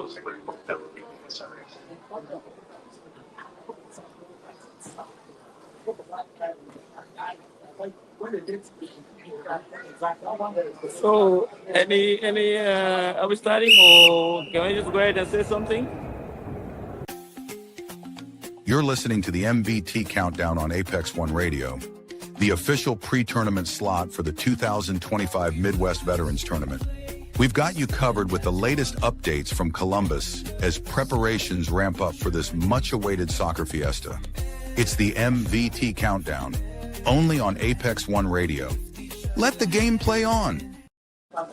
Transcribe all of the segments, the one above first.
So, are we starting or can I just go ahead and say something? You're listening to the MVT Countdown on APEX1RADIO, the official pre-tournament slot for the 2025 Midwest Veterans Tournament. We've got you covered with the latest updates from Columbus as preparations ramp up for this much-awaited soccer fiesta. It's the MVT Countdown, only on APEX1RADIO. Let the game play on.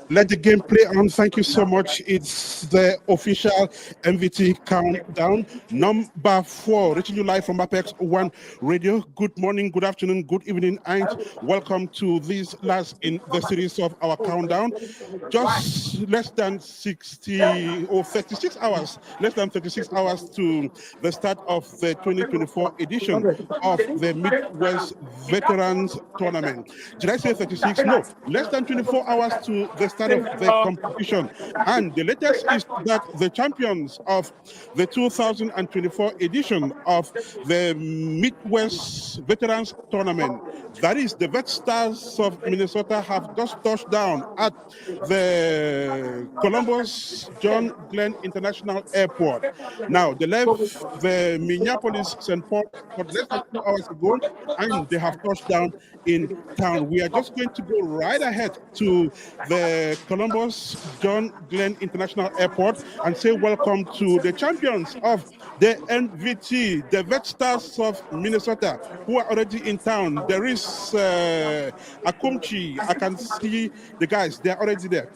Let the game play on. Thank you so much. It's the official MVT Countdown, number 4, reaching you live from APEX1 Radio. Good morning, good afternoon, good evening, and welcome to this last in the series of our countdown. Just less than 36 hours, less than 36 hours to the start of the 2024 edition of the Midwest Veterans Tournament. Did I say 36? No, less than 24 hours to the start of the competition. And the latest is that the champions of the 2024 edition of the Midwest Veterans Tournament, that is the Vet Stars of Minnesota, have just touched down at the Columbus John Glenn International Airport. Now, they left the Minneapolis St. Paul for less than 2 hours ago, and they have touched down in town. We are just going to go right ahead to the Columbus John Glenn International Airport and say welcome to the champions of the MVT, the Vet Stars of Minnesota, who are already in town. There is Akumchi. I can see the guys. They're already there.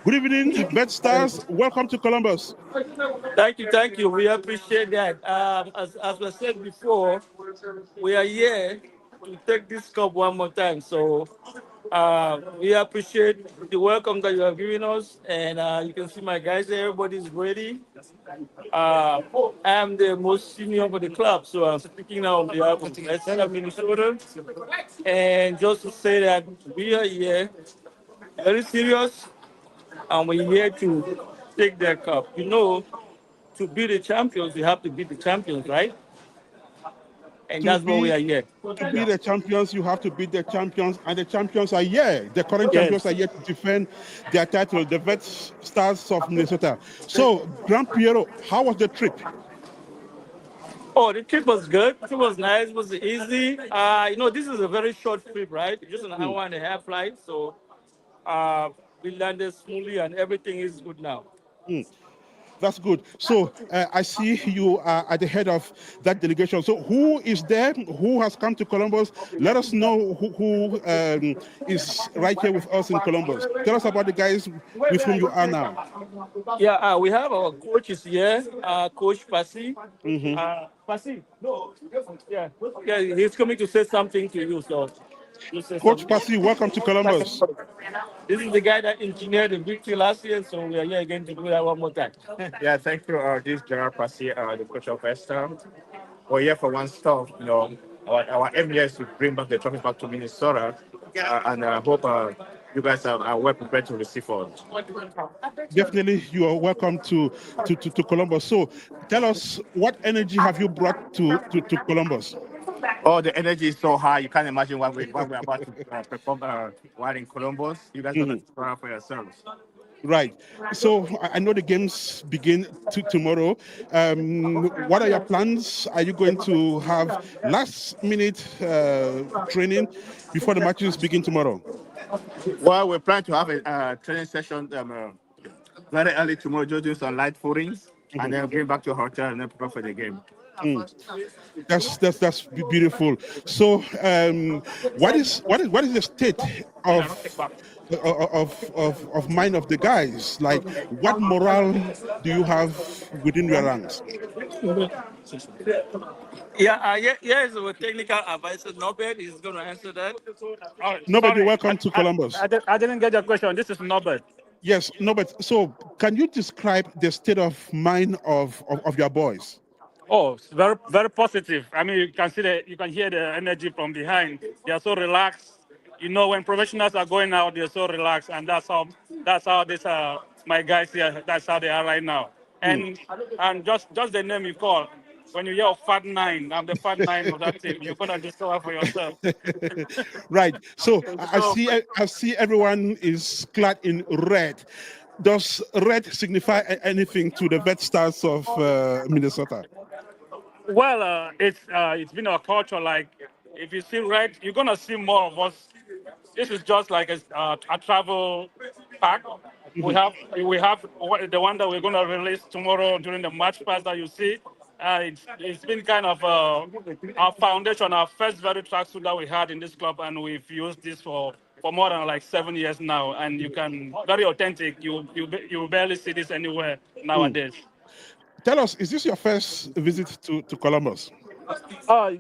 Good evening, Vet Stars. Welcome to Columbus. Thank you. We appreciate that. As we said before, we are here to take this cup one more time. So we appreciate the welcome that you have given us, and you can see my guys there. Everybody's ready. I'm the most senior for the club, so I'm speaking now on behalf of the SC of Minnesota. And just to say that we are here, very serious, and we're here to take their cup. You know, to be the champions, you have to beat the champions, right? And that's why we are here. To be the champions, you have to beat the champions, and the champions are here. The current champions are here to defend their title, the Vet Stars of Minnesota. So, Grand Piero, how was the trip? Oh, the trip was good. It was nice. It was easy. This is a very short trip, right? Just an hour and a half flight. So, we landed smoothly, and everything is good now. That's good. So I see you are at the head of that delegation. So who is there? Who has come to Columbus? Let us know who is right here with us in Columbus. Tell us about the guys with whom you are now. Yeah, we have our coaches here, Coach Pasi. Pasi, yeah, he's coming to say something to you. So, Coach Pasi, welcome to Columbus. This is the guy that engineered the victory last year, so we are here again to do that one more time. Yeah, thank you. This is Gerard Pasi, the coach of Esther. We're here for one stop. Our aim here is to bring back the trophy back to Minnesota, and I hope you guys are well prepared to receive it. Definitely, you are welcome to Columbus. So, tell us, what energy have you brought to Columbus? Oh, the energy is so high. You can't imagine what we're about to perform while in Columbus. You guys don't have for yourselves. Right. So I know the games begin tomorrow. What are your plans? Are you going to have last-minute training before the matches begin tomorrow? Well, we're planning to have a training session very early tomorrow, just doing some light footings, and then going back to the hotel and then prepare for the game. That's beautiful. So, what is the state of mind of the guys? Like, what morale do you have within your ranks? Yes, our technical advisor Norbert is going to answer that. Nobody, welcome to Columbus. I didn't get your question. This is Norbert. Yes, Norbert. So, can you describe the state of mind of your boys? Oh, it's very, very positive. I mean, you can hear the energy from behind. They are so relaxed. You know, when professionals are going out, they're so relaxed, and that's how this my guys here. That's how they are right now. And just the name you call. When you hear Fat Nine, I'm the Fat Nine of that team. You're gonna discover for yourself. Right. So I So, see. I see everyone is clad in red. Does red signify anything to the Vet Stars of Minnesota? well, it's been our culture. Like, if you see red, you're gonna see more of us. This is just like a travel pack. Mhm. We have the one that we're gonna release tomorrow during the match pass that you see. It's been kind of our foundation, our first very tracksuit that we had in this club, and we've used this for more than like 7 years now. And you can very authentic. You barely see this anywhere Mm. nowadays. Tell us, is this your first visit to Columbus?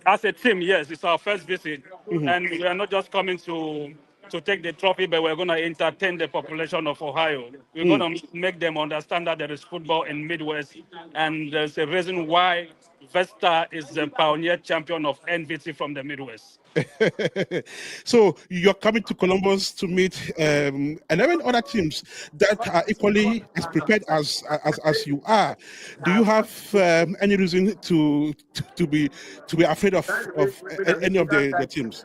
As a team, yes, it's our first visit, Mhm. and we are not just coming to take the trophy, but we're going to entertain the population of Ohio. We're Mm. going to make them understand that there is football in Midwest, and there's a reason why Vesta is the pioneer champion of NVT from the Midwest. So you're coming to Columbus to meet 11 other teams that are equally as prepared as you are. Do you have any reason to be afraid of any of the teams?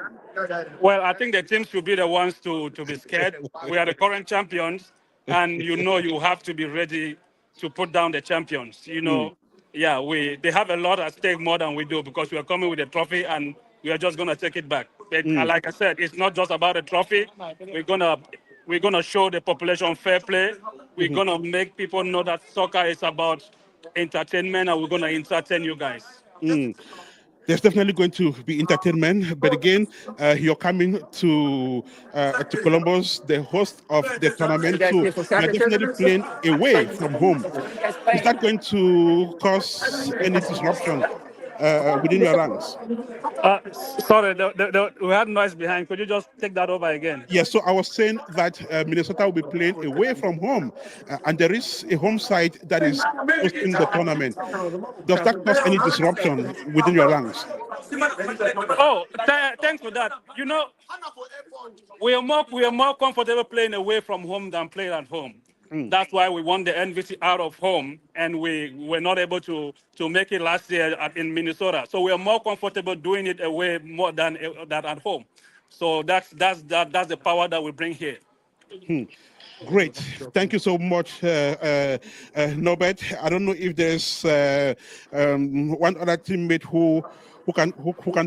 Well, I think the teams should be the ones to be scared. We are the current champions, and you have to be ready to put down the champions. Mm. Yeah, they have a lot at stake more than we do because we are coming with a trophy and we are just gonna take it back. But Mm. like I said, it's not just about a trophy. We're gonna show the population fair play. We're Mhm. gonna make people know that soccer is about entertainment, and we're gonna entertain you guys. Mm. There's definitely going to be entertainment, but again, you're coming to Columbus, the host of the tournament, so you're definitely playing away from home. Is that going to cause any disruption within your ranks? Sorry, we had noise behind. Could you just take that over again? Yes, so I was saying that Minnesota will be playing away from home, and there is a home side that is hosting the tournament. Does that cause any disruption within your ranks? Oh, thanks for that. We are more comfortable playing away from home than playing at home. Mm. That's why we won the NVC out of home, and we were not able to make it last year in Minnesota. So we are more comfortable doing it away more than at home. So that's the power that we bring here. Hmm. Great. Thank you so much, Norbert. I don't know if there's one other teammate who can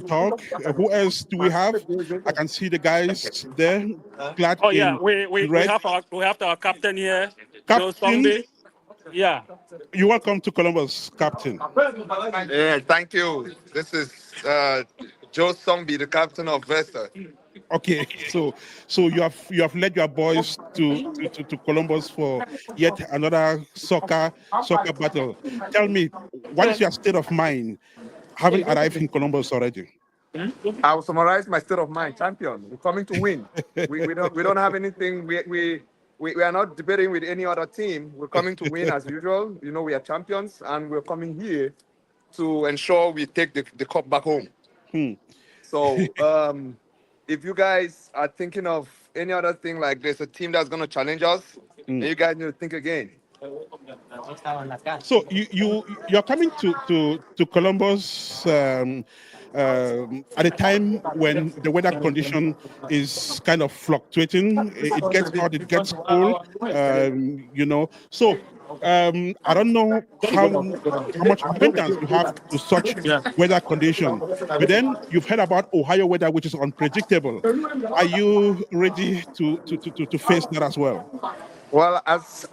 talk. Who else do we have? I can see the guys there, clad Oh yeah, in we red. have our captain here, Joe Captain, Zombie. Yeah. you're welcome to Columbus, Captain. Yeah, thank you. This is Joe Zombie, the captain of Vesta. Okay, so you have led your boys to Columbus for yet another soccer battle. Tell me, what is your state of mind having arrived in Columbus already? I will summarize my state of mind. Champion. We're coming to win. We don't have anything. We are not debating with any other team. We're coming to win as usual. We are champions, and we're coming here to ensure we take the cup back home. Hmm. So if you guys are thinking of any other thing like there's a team that's gonna challenge us, then you guys need to think again. So you're coming to Columbus at a time when the weather condition is kind of fluctuating. It gets hot, it gets cold, So I don't know how much acquaintance you have to such weather condition, but then you've heard about Ohio weather, which is unpredictable. Are you ready to face that as well? Well, as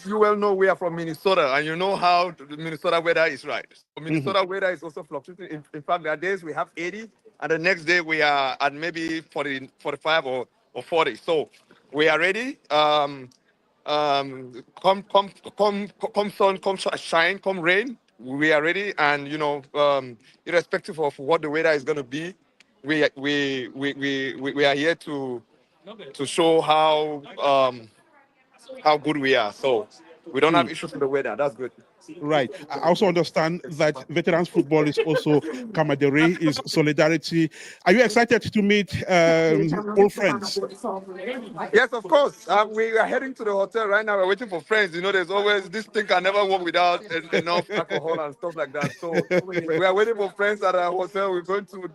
you well know, we are from Minnesota, and you know how the Minnesota weather is, right? So Minnesota weather is also fluctuating. In fact, there are days we have 80, and the next day we are at maybe 40, 45 or 40. So we are ready. Come sun, come shine, come rain. We are ready, and irrespective of what the weather is going to be, we are here to show how good we are. So we don't have issues with the weather. That's good. Right. I also understand that veterans football is also camaraderie, is solidarity. Are you excited to meet old friends? Yes, of course. We are heading to the hotel right now. We're waiting for friends. You know, there's always this thing can never work without enough alcohol and stuff like that. So we are waiting for friends at our hotel. We're going to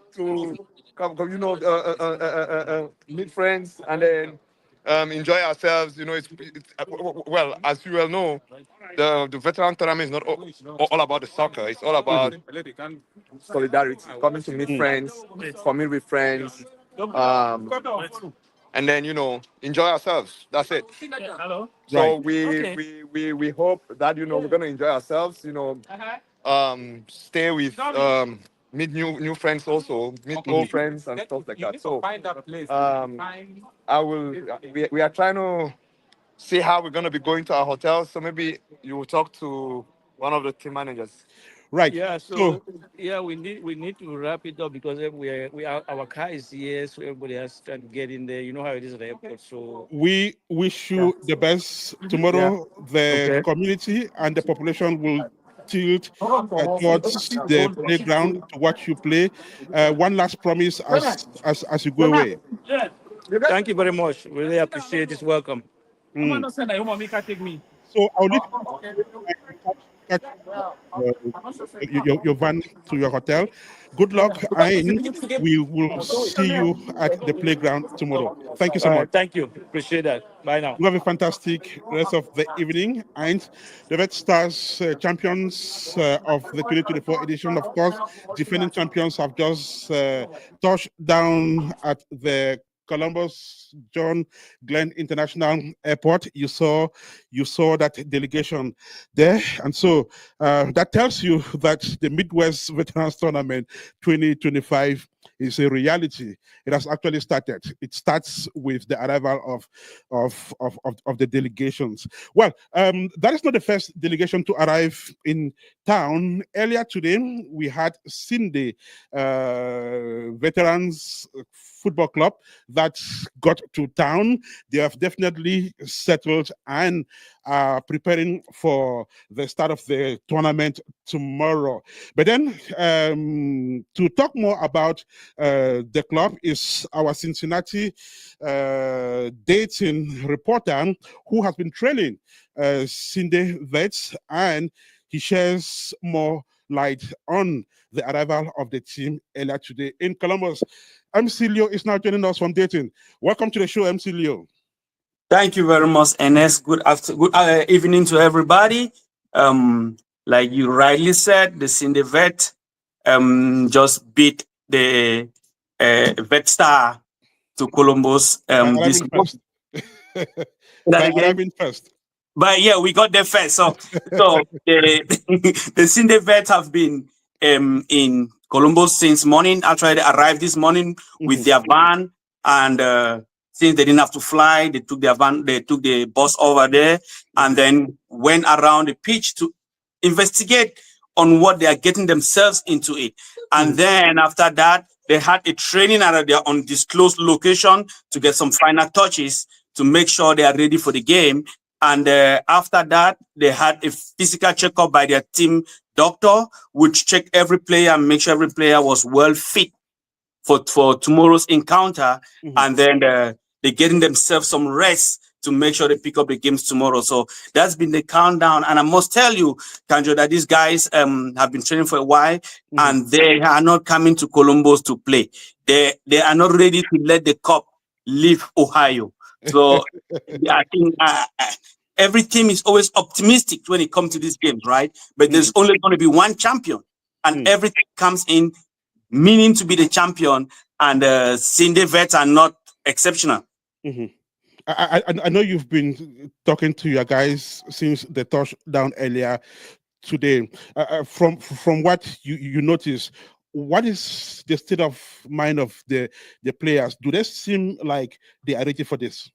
come, you know, meet friends and then enjoy ourselves. You know, well, as you well know, the veteran tournament is not all about the soccer. It's all about solidarity, coming to meet friends, commune with friends, and then, you know, enjoy ourselves. That's it. So Right. we hope that, you know, we're gonna enjoy ourselves. You know, stay with meet new friends also, meet old friends and stuff like that. So I will. We are trying to see how we're gonna be going to our hotel. So maybe you will talk to one of the team managers. Right. Yeah, So so yeah, we need to wrap it up because we are our car is here, so everybody has to get in there. You know how it is at the airport. So we wish yeah, you the best. yeah, Tomorrow, the okay. community and the population will tilt towards the playground to watch you play. One last promise as you go away. Thank you very much. Really appreciate this. Welcome. Mm. Take me. So I'll leave catch your van to your hotel. Good luck, and we will see you at the playground tomorrow. Thank you so All much. right, thank you. Appreciate that. Bye now. You have a fantastic rest of the evening. And the Red Stars champions of the 2024 edition, of course, defending champions have just touched down at the Columbus John Glenn International Airport. You saw that delegation there, and so that tells you that the Midwest Veterans Tournament 2025 is a reality. It has actually started. It starts with the arrival of the delegations. Well, that is not the first delegation to arrive in town. Earlier today, we had Cindy Veterans Football Club that got to town. They have definitely settled and are preparing for the start of the tournament tomorrow. But then, to talk more about the club is our Cincinnati dating reporter who has been trailing Cindy Vets, and he shares more light on the arrival of the team earlier today in Columbus. MC Leo is now joining us from dating. Welcome to the show, MC Leo. Thank you very much, Enes. Good evening to everybody. Like you rightly said, the Cindy Vet just beat the Vet Star to Columbus. By This arriving first. that By again. arriving first. But yeah, we got there first. So the Cindy Vet have been in Columbus since morning. Actually, they arrived this morning with their van, and since they didn't have to fly, they took their van, they took the bus over there, and then went around the pitch to investigate on what they are getting themselves into it. And then after that, they had a training at their undisclosed location to get some final touches to make sure they are ready for the game. And after that, they had a physical checkup by their team doctor, which checked every player and make sure every player was well fit for tomorrow's encounter. And then they're getting themselves some rest to make sure they pick up the games tomorrow. So that's been the countdown. And I must tell you, Kanjo, that these guys have been training for a while, and they are not coming to Columbus to play. They are not ready to let the cup leave Ohio. So I think every team is always optimistic when it comes to these games, right? But there's only going to be one champion, and everything comes in meaning to be the champion, and Cindy Vets are not exceptional. I know you've been talking to your guys since the touchdown earlier today. From what you notice, what is the state of mind of the players? Do they seem like they are ready for this?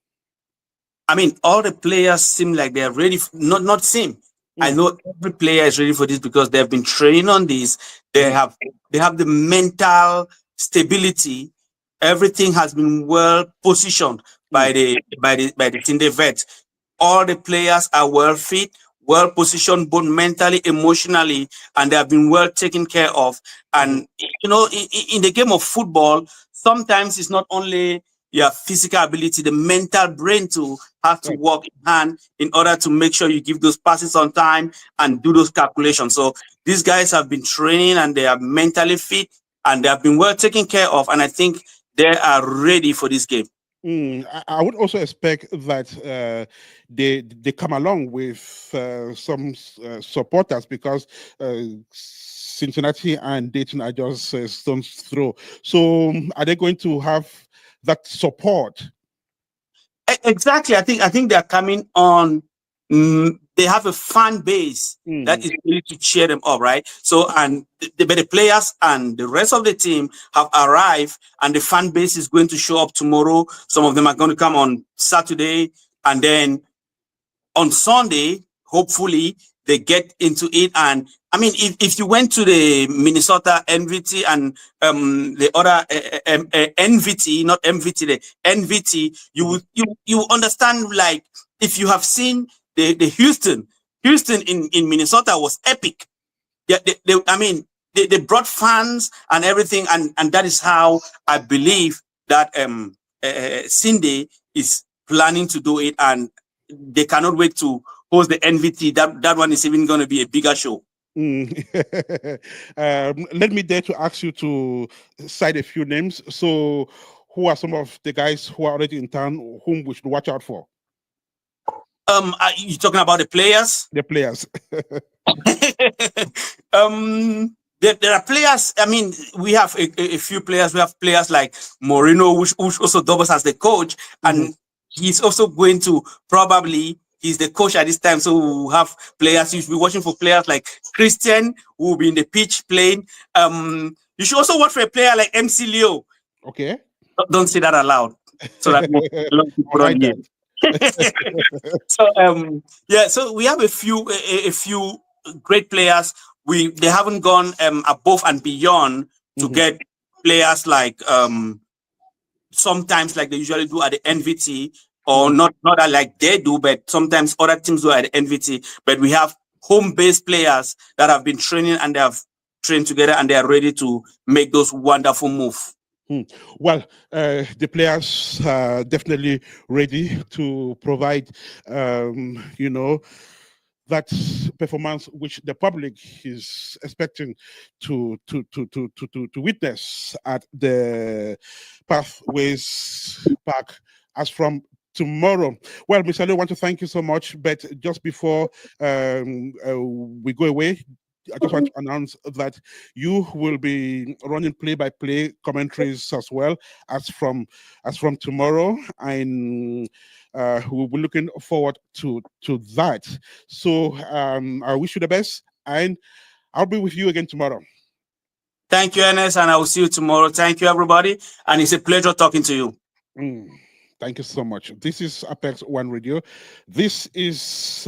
I mean, all the players seem like they are ready. Not seem. I know every player is ready for this because they have been training on this. They have the mental stability. Everything has been well positioned by the Cindy Vet. All the players are well fit. well positioned both mentally, emotionally, and they have been well taken care of. And you know, in the game of football, sometimes it's not only your physical ability, the mental brain too has to work in hand in order to make sure you give those passes on time and do those calculations. So these guys have been training and they are mentally fit and they have been well taken care of. And I think they are ready for this game. I would also expect that they come along with some supporters because Cincinnati and Dayton are just stones throw. So are they going to have that support? Exactly. I think they are coming on. They have a fan base that is ready to cheer them up, right? So, and the players and the rest of the team have arrived, and the fan base is going to show up tomorrow. Some of them are going to come on Saturday, and then on Sunday, hopefully, they get into it. And I mean, if you went to the Minnesota NVT and the other NVT, not MVT, the NVT, you understand. Like if you have seen the Houston in Minnesota was epic. Yeah, they brought fans and everything, and that is how I believe that Cindy is planning to do it, and they cannot wait to host the NVT. That one is even going to be a bigger show. Let me dare to ask you to cite a few names. So, who are some of the guys who are already in town whom we should watch out for? Are you talking about the players? The players. There are players. I mean, we have a few players. We have players like Moreno, which also doubles as the coach, and he's also going to probably. He's the coach at this time, so we'll have players. You should be watching for players like Christian, who will be in the pitch playing. You should also watch for a player like MC Leo. Okay. Don't say that aloud, so that a lot of people don't hear. So so we have a few great players. They haven't gone above and beyond to get players like sometimes like they usually do at the NVT, or not like they do, but sometimes other teams do at the NVT. But we have home-based players that have been training and they have trained together and they are ready to make those wonderful moves. Well, the players are definitely ready to provide, that performance which the public is expecting to witness at the Pathways Park as from tomorrow. Well, Mr. Leo, I want to thank you so much. But just before we go away, I just want to announce that you will be running play-by-play commentaries as well as from tomorrow, and we'll be looking forward to that. So I wish you the best, and I'll be with you again tomorrow. Thank you, Ernest, and I will see you tomorrow. Thank you, everybody, and it's a pleasure talking to you. Thank you so much. This is APEX1RADIO. This is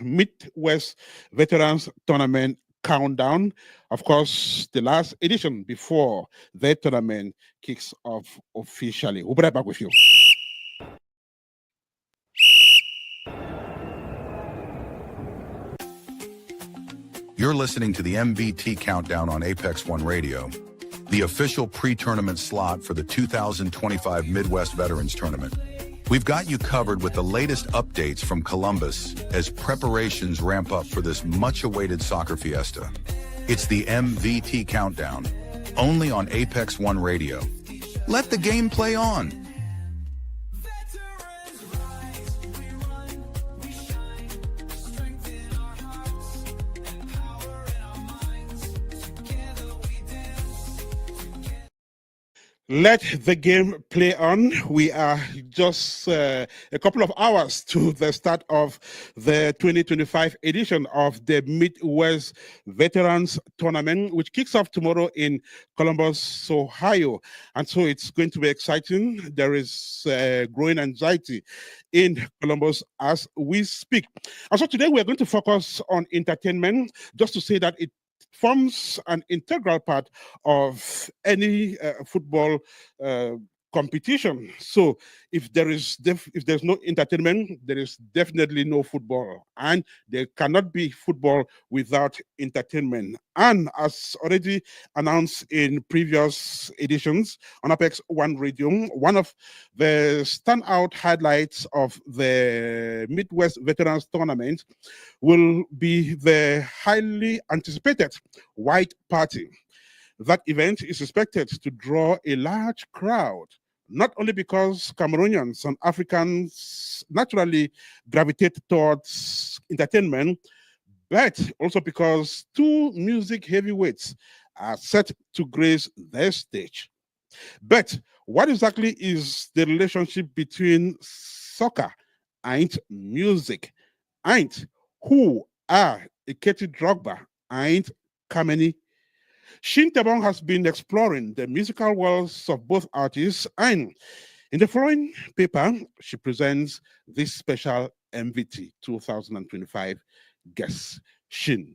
Midwest Veterans Tournament Countdown. Of course, the last edition before the tournament kicks off officially. We'll be right back with you. You're listening to the MVT Countdown on APEX1RADIO, the official pre-tournament slot for the 2025 Midwest Veterans Tournament. We've got you covered with the latest updates from Columbus as preparations ramp up for this much-awaited soccer fiesta. It's the MVT Countdown, only on APEX1RADIO. Let the gameplay on. Let the game play on. We are just a couple of hours to the start of the 2025 edition of the Midwest Veterans Tournament, which kicks off tomorrow in Columbus, Ohio. And so it's going to be exciting. There is growing anxiety in Columbus as we speak. And so today we are going to focus on entertainment, just to say that it forms an integral part of any football competition. So if there's no entertainment, there is definitely no football, and there cannot be football without entertainment. And as already announced in previous editions on APEX1 Radio, one of the standout highlights of the Midwest Veterans Tournament will be the highly anticipated White Party. That event is expected to draw a large crowd, not only because Cameroonians and Africans naturally gravitate towards entertainment, but also because two music heavyweights are set to grace their stage. But what exactly is the relationship between soccer and music? And who are Eketi Drogba and Kameni? Shin Tabong has been exploring the musical worlds of both artists, and in the following paper, she presents this special MVT 2025 guest, Shin.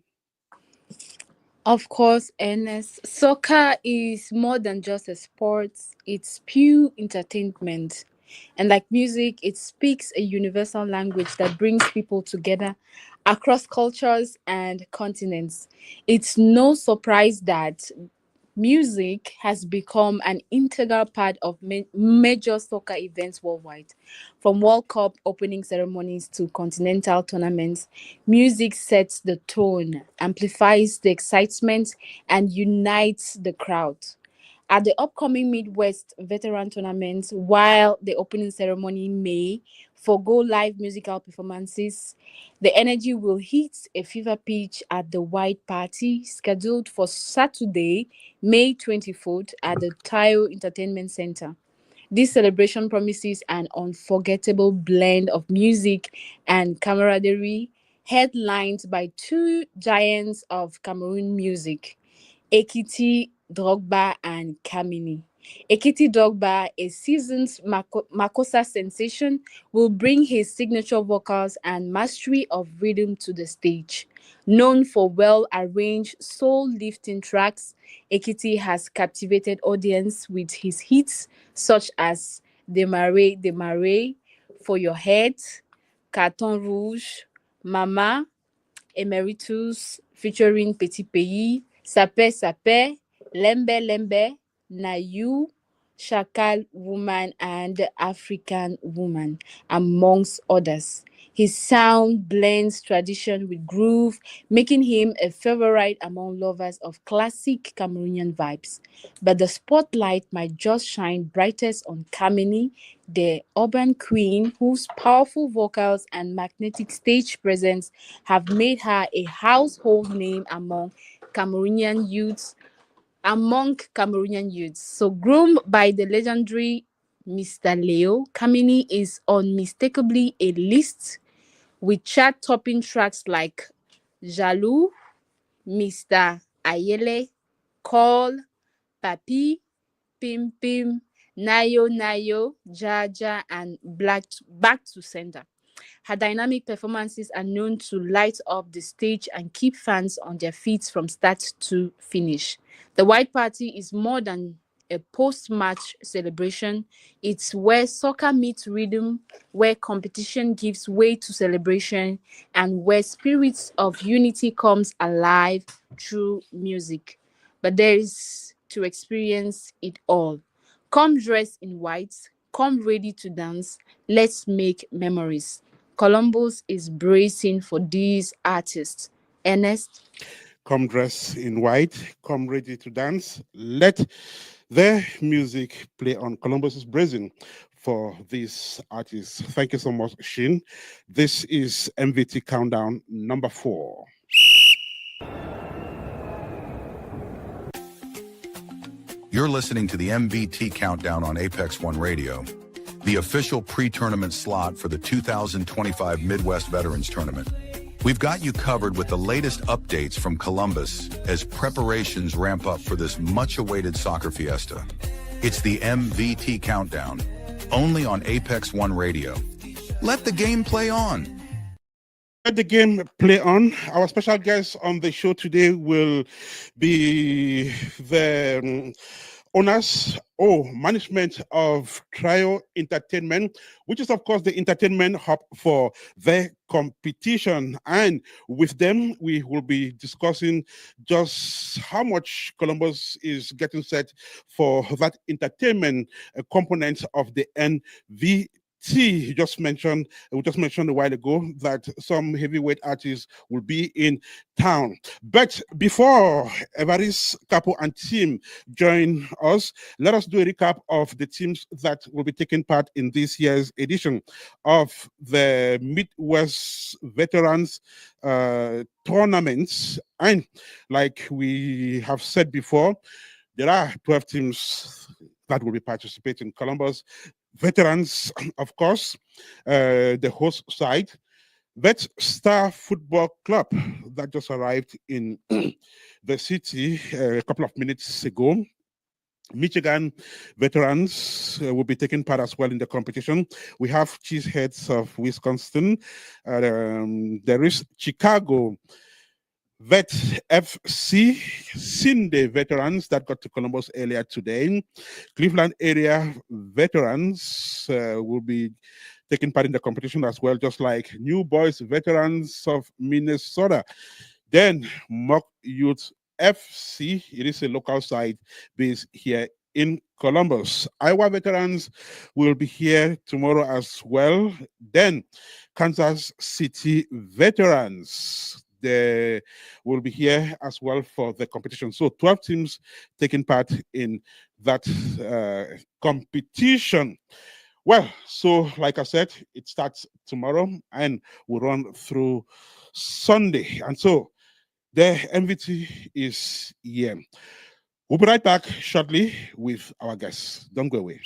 Of course, Ernest, soccer is more than just a sport, it's pure entertainment. And like music, it speaks a universal language that brings people together across cultures and continents. It's no surprise that music has become an integral part of major soccer events worldwide. From World Cup opening ceremonies to continental tournaments, music sets the tone, amplifies the excitement, and unites the crowd. At the upcoming Midwest Veteran Tournament, while the opening ceremony may forego live musical performances, the energy will hit a fever pitch at the White Party, scheduled for Saturday, May 24th at the Tayo Entertainment Center. This celebration promises an unforgettable blend of music and camaraderie, headlined by two giants of Cameroon music, Ekiti Drogba and Kamini. Ekiti Drogba, a seasoned Makossa sensation, will bring his signature vocals and mastery of rhythm to the stage. Known for well-arranged, soul-lifting tracks, Ekiti has captivated audience with his hits such as Demare, For Your Head, Carton Rouge, Mama, Emeritus featuring Petit Pays, Sapé Sapé, Lembe Lembe, Nayu, Shakal Woman, and African Woman, amongst others. His sound blends tradition with groove, making him a favorite among lovers of classic Cameroonian vibes. But the spotlight might just shine brightest on Kamini, the urban queen whose powerful vocals and magnetic stage presence have made her a household name among Cameroonian youths. So groomed by the legendary Mr. Leo, Kamini is unmistakably a list with chart-topping tracks like Jaloux, Mr. Ayele, Call, Papi, Pim Pim, Nayo Nayo, Jaja, and Back to Sender. Her dynamic performances are known to light up the stage and keep fans on their feet from start to finish. The White Party is more than a post-match celebration. It's where soccer meets rhythm, where competition gives way to celebration, and where spirits of unity comes alive through music. But there is to experience it all. Come dressed in white, come ready to dance, let's make memories. Columbus is bracing for these artists. Ernest? Come dressed in white, come ready to dance. Let their music play on. Columbus is bracing for these artists. Thank you so much, Shin. This is MVT Countdown number 4. You're listening to the MVT Countdown on APEX1 Radio, the official pre-tournament slot for the 2025 Midwest Veterans Tournament. We've got you covered with the latest updates from Columbus as preparations ramp up for this much-awaited soccer fiesta. It's the MVT Countdown, only on APEX1 Radio. Let the game play on. Let the game play on. Our special guest on the show today will be the owners management of Trio Entertainment, which is, of course, the entertainment hub for the competition. And with them, we will be discussing just how much Columbus is getting set for that entertainment component of the NVT. We just mentioned a while ago that some heavyweight artists will be in town. But before Evaris, Capo, and team join us, let us do a recap of the teams that will be taking part in this year's edition of the Midwest Veterans Tournaments. And like we have said before, there are 12 teams that will be participating. Columbus Veterans, of course, the host side, Vet Star Football Club that just arrived in the city a couple of minutes ago. Michigan veterans will be taking part as well in the competition. We have Cheeseheads of Wisconsin. There is Chicago Vet FC, Cindy veterans that got to Columbus earlier today. Cleveland area veterans will be taking part in the competition as well, just like New Boys veterans of Minnesota. Then Mock Youth FC, it is a local side based here in Columbus. Iowa veterans will be here tomorrow as well. Then Kansas City veterans, they will be here as well for the competition. So 12 teams taking part in that competition. Well, so like I said, it starts tomorrow and will run through Sunday. And so the MVT is here. We'll be right back shortly with our guests. Don't go away.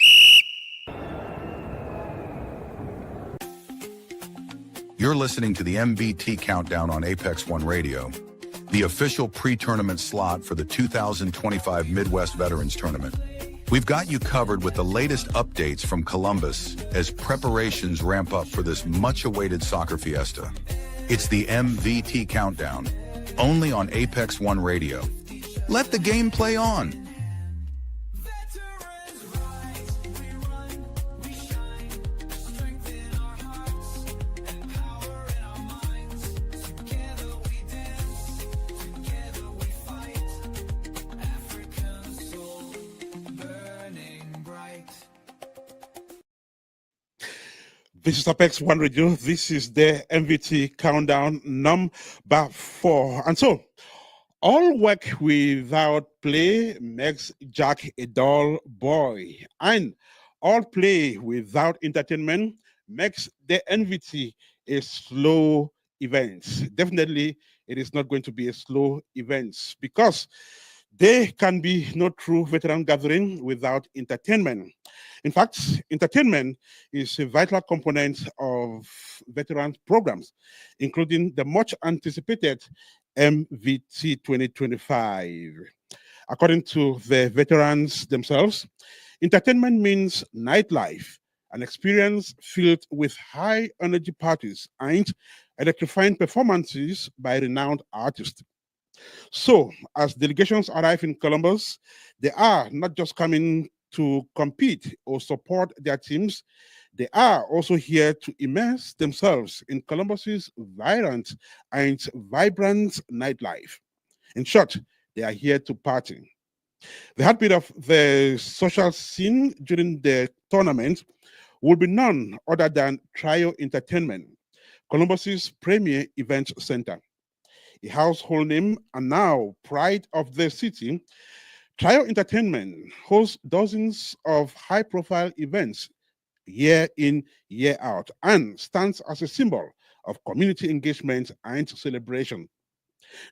You're listening to the MVT Countdown on APEX1RADIO, the official pre-tournament slot for the 2025 Midwest Veterans Tournament. We've got you covered with the latest updates from Columbus as preparations ramp up for this much-awaited soccer fiesta. It's the MVT Countdown, only on APEX1RADIO. Let the game play on. This is APEX1RADIO. This is the MVT Countdown number 4. And so, all work without play makes Jack a dull boy. And all play without entertainment makes the MVT a slow event. Definitely, it is not going to be a slow event because there can be no true veteran gathering without entertainment. In fact, entertainment is a vital component of veteran programs, including the much anticipated MVT 2025. According to the veterans themselves, entertainment means nightlife, an experience filled with high energy parties and electrifying performances by renowned artists. So, as delegations arrive in Columbus, they are not just coming to compete or support their teams, they are also here to immerse themselves in Columbus's vibrant and vibrant nightlife. In short, they are here to party. The heartbeat of the social scene during the tournament will be none other than Trio Entertainment, Columbus's premier event center. A household name and now pride of the city, Trio Entertainment hosts dozens of high-profile events year in, year out, and stands as a symbol of community engagement and celebration.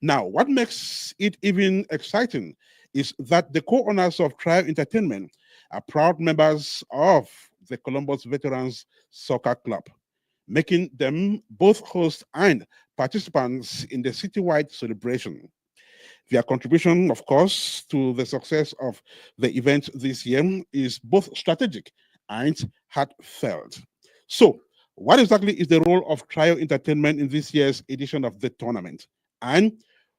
Now, what makes it even exciting is that the co-owners of Trio Entertainment are proud members of the Columbus Veterans Soccer Club, making them both hosts and participants in the citywide celebration. Their contribution, of course, to the success of the event this year is both strategic and heartfelt. So, what exactly is the role of Trio Entertainment in this year's edition of the tournament? And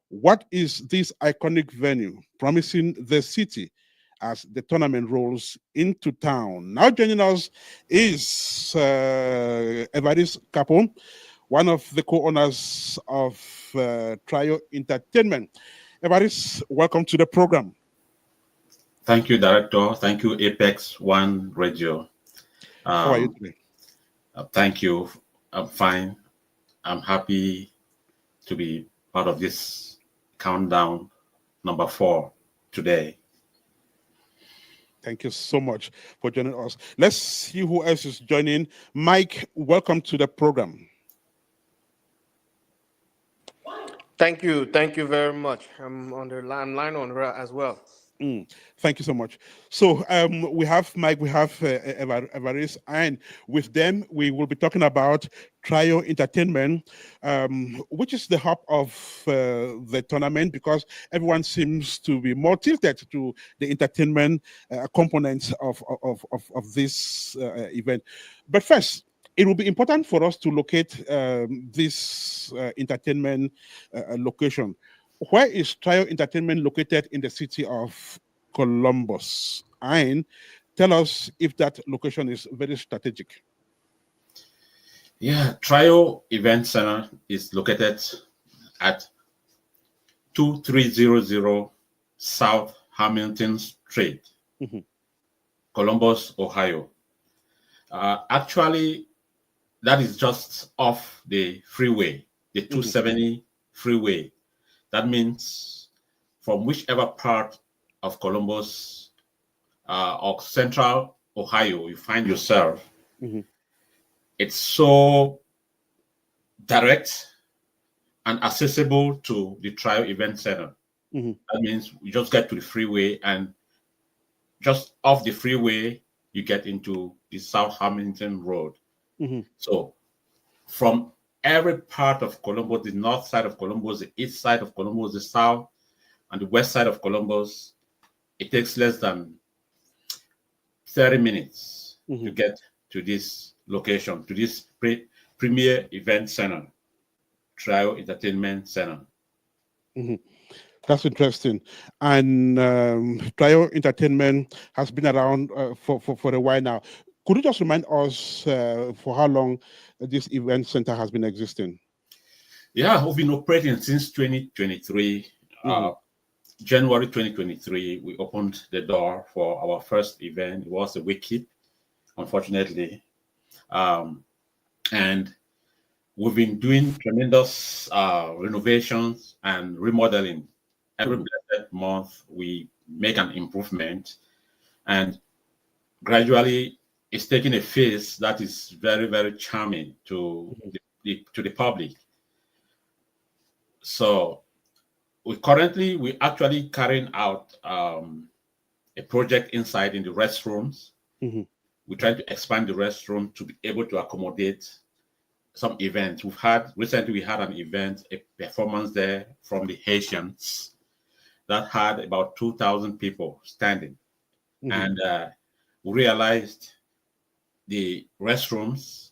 what is this iconic venue promising the city as the tournament rolls into town. Now joining us is Evaris Capon, one of the co-owners of Trio Entertainment. Evaris, welcome to the program. Thank you, Director. Thank you, APEX1RADIO. How are you today? Thank you. I'm fine. I'm happy to be part of this countdown number 4 today. Thank you so much for joining us. Let's see who else is joining. Mike, welcome to the program. Thank you very much. I'm on the line on as well. Thank you so much. So we have Mike, we have Evaris, and with them we will be talking about Trio Entertainment, which is the hub of the tournament, because everyone seems to be more tilted to the entertainment components of this event. But first, it will be important for us to locate this entertainment location. Where is Trio Entertainment located in the city of Columbus? And tell us if that location is very strategic. Yeah, Trio Event Center is located at 2300 South Hamilton Street, Columbus, Ohio. Actually, that is just off the freeway, the 270 freeway. That means from whichever part of Columbus or central Ohio you find yourself, it's so direct and accessible to the Trio Event Center. That means you just get to the freeway, and just off the freeway, you get into the South Hamilton Road. So from every part of Columbus, the north side of Columbus, the east side of Columbus, the south and the west side of Columbus, it takes less than 30 minutes to get to this location, to this premier event center, Trio Entertainment Center. That's interesting. And Trio Entertainment has been around for a while now. Could you just remind us for how long this event center has been existing? Yeah, we've been operating since 2023. January 2023, we opened the door for our first event. It was a week keep, unfortunately. And we've been doing tremendous renovations and remodeling. Every blessed month, we make an improvement. And gradually, it's taking a face that is very, very charming to the public. So we actually carrying out a project inside in the restrooms. We try to expand the restroom to be able to accommodate some events. Recently we had an event, a performance there from the Haitians that had about 2,000 people standing. And we realized the restrooms,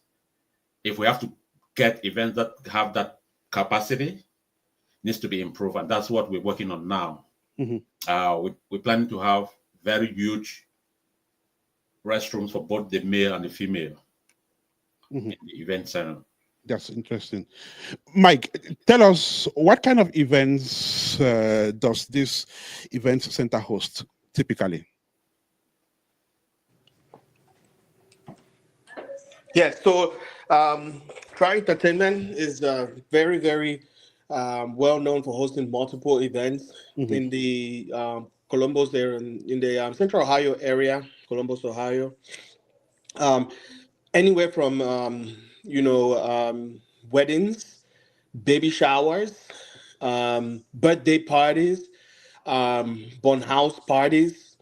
if we have to get events that have that capacity, needs to be improved, and that's what we're working on now. We're planning to have very huge restrooms for both the male and the female in the event center. That's interesting. Mike, tell us, what kind of events does this event center host typically? Yes, so Trio Entertainment is very, very well known for hosting multiple events in the Columbus there, in the Central Ohio area, Columbus, Ohio. Anywhere from weddings, baby showers, birthday parties, born house parties,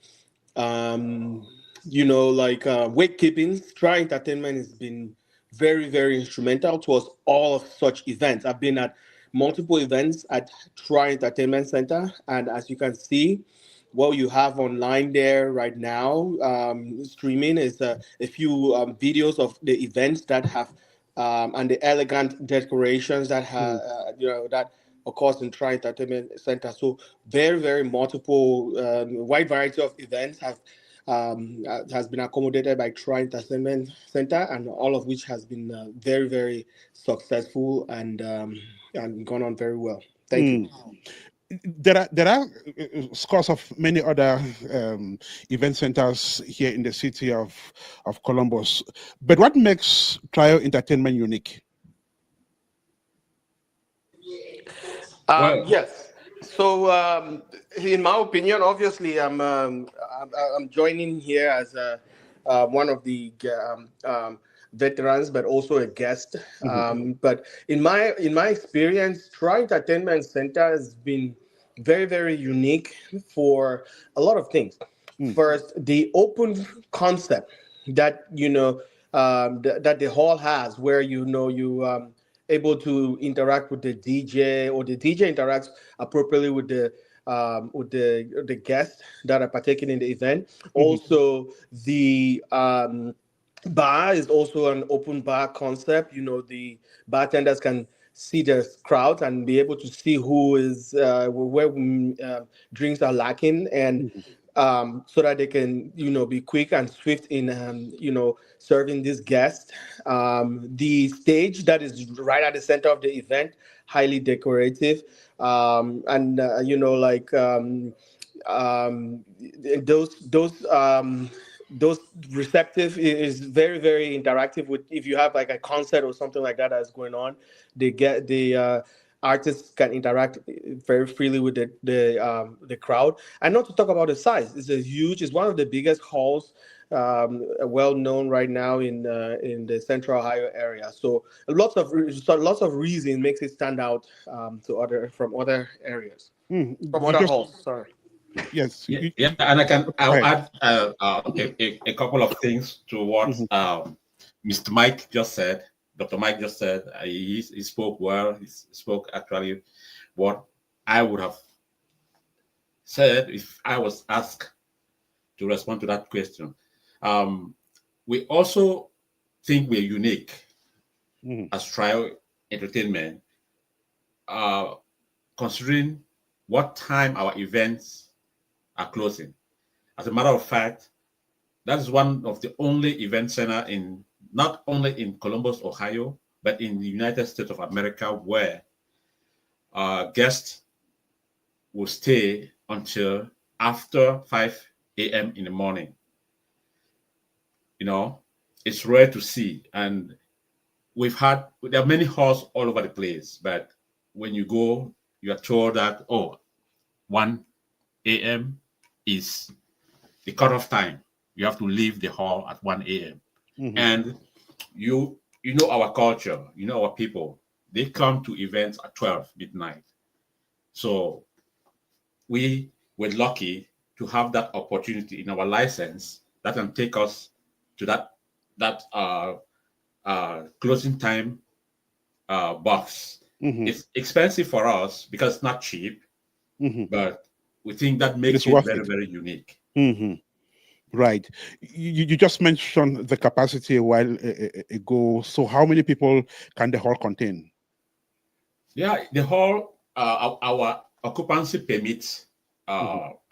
wake keepings. Trio Entertainment has been very, very instrumental towards all of such events. I've been at multiple events at Trio Entertainment Center, and as you can see, what you have online there right now, streaming, is a few videos of the events that have and the elegant decorations that have that occurs in Tri Entertainment Center. So very, very multiple, wide variety of events has been accommodated by Tri Entertainment Center, and all of which has been very, very successful and gone on very well. Thank you. There are scores of many other event centers here in the city of Columbus. But what makes Trio Entertainment unique? Well, Yes. So, in my opinion, obviously, I'm joining here as one of the veterans, but also a guest. But in my experience, Tri Entertainment Center has been very, very unique for a lot of things. First, the open concept that that the hall has, where you able to interact with the DJ, or the DJ interacts appropriately with the guests that are partaking in the event. Also, the bar is also an open bar concept. The bartenders can see the crowd and be able to see who is where drinks are lacking, and so that they can be quick and swift in serving this guest. The stage that is right at the center of the event, highly decorative, and um, those receptive is very, very interactive. With if you have like a concert or something like that that's going on, they get the artists can interact very freely with the crowd. And not to talk about the size, it's one of the biggest halls, well known right now in the Central Ohio area. So lots of reason makes it stand out from other areas, from You other just halls. Sorry. Yes. yeah, and I'll Right. add a couple of things to what Mr. Mike just said. Dr. Mike just said he spoke well. He spoke actually what I would have said if I was asked to respond to that question. We also think we're unique as Trio Entertainment, considering what time our events are closing. As a matter of fact, that is one of the only event center not only in Columbus, Ohio, but in the United States of America, where guests will stay until after 5 a.m. in the morning. It's rare to see, and there are many halls all over the place, but when you go, you are told that 1 a.m. is the cutoff time. You have to leave the hall at 1 a.m. And you know our culture, our people. They come to events at 12 midnight. So we were lucky to have that opportunity in our license that can take us to that closing time box. It's expensive for us because it's not cheap, but we think that makes it very, very unique. Right. You just mentioned the capacity a while ago. So how many people can the hall contain? Yeah, the hall, our occupancy permit